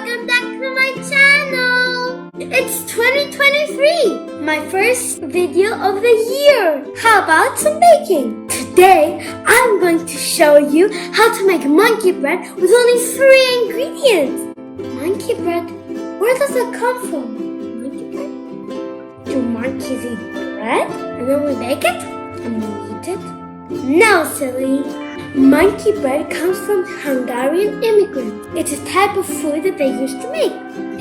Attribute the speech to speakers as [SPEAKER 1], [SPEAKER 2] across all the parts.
[SPEAKER 1] welcome back to my channel! It's 2023, my first video of the year. How about some baking? Today, I'm going to show you how to make monkey bread with only 3 ingredients. Monkey bread? Where does it come from? Monkey bread? Do monkeys eat bread? And then we bake it? And we eat it? No, silly! Monkey bread comes from Hungarian immigrants. It's a type of food that they used to make.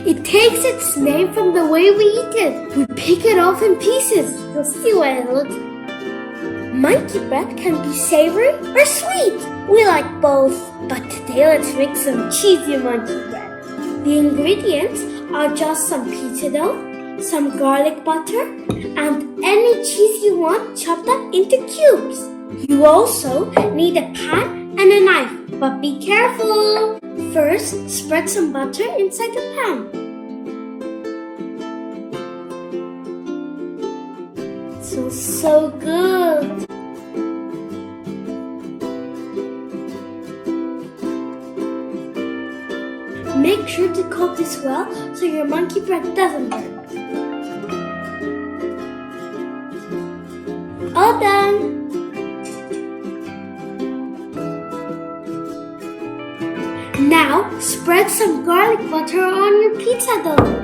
[SPEAKER 1] It takes its name from the way we eat it. We pick it off in pieces. You'll see what it looks like. Monkey bread can be savory or sweet. We like both. But today let's make some cheesy monkey bread. The ingredients are just some pizza dough, some garlic butter, and any cheese you want chopped up into cubes. You also need a pan and a knife, but be careful! First, spread some butter inside the pan. It smells so good! Make sure to coat this well so your monkey bread doesn't burn. All done! Now, spread some garlic butter on your pizza dough.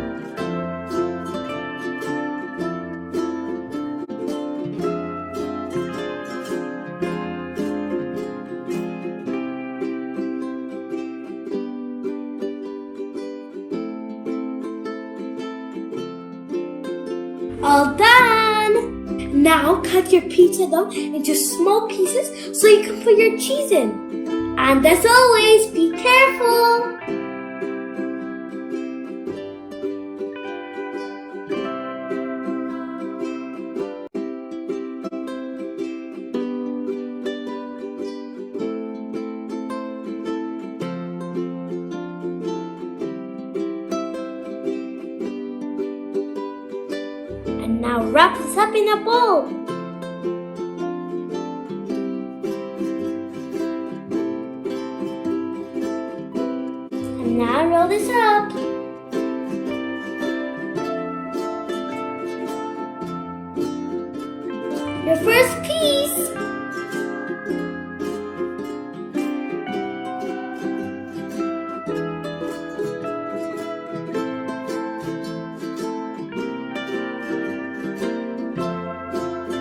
[SPEAKER 1] All done! Now, cut your pizza dough into small pieces so you can put your cheese in. And as always, be careful! And now wrap this up in a bowl. Now roll this up. Your first piece.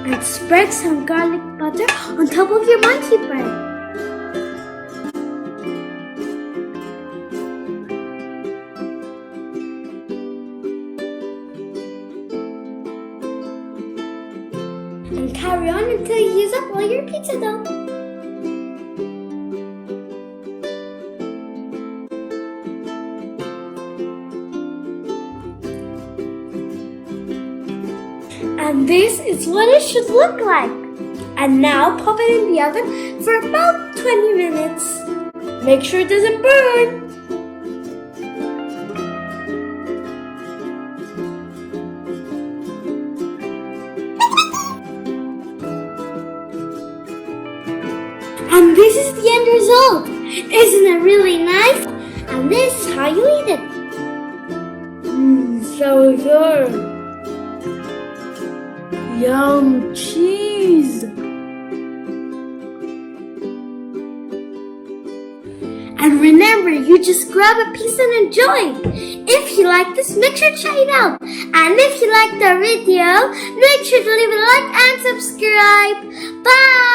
[SPEAKER 1] And spread some garlic butter on top of your monkey bread. And carry on until you use up all your pizza dough. And this is what it should look like. And now pop it in the oven for about 20 minutes. Make sure it doesn't burn. And this is the end result. Isn't it really nice? And this is how you eat it. So good. Yum cheese. And remember, you just grab a piece and enjoy. If you like this, make sure to try it out. And if you like the video, make sure to leave a like and subscribe. Bye.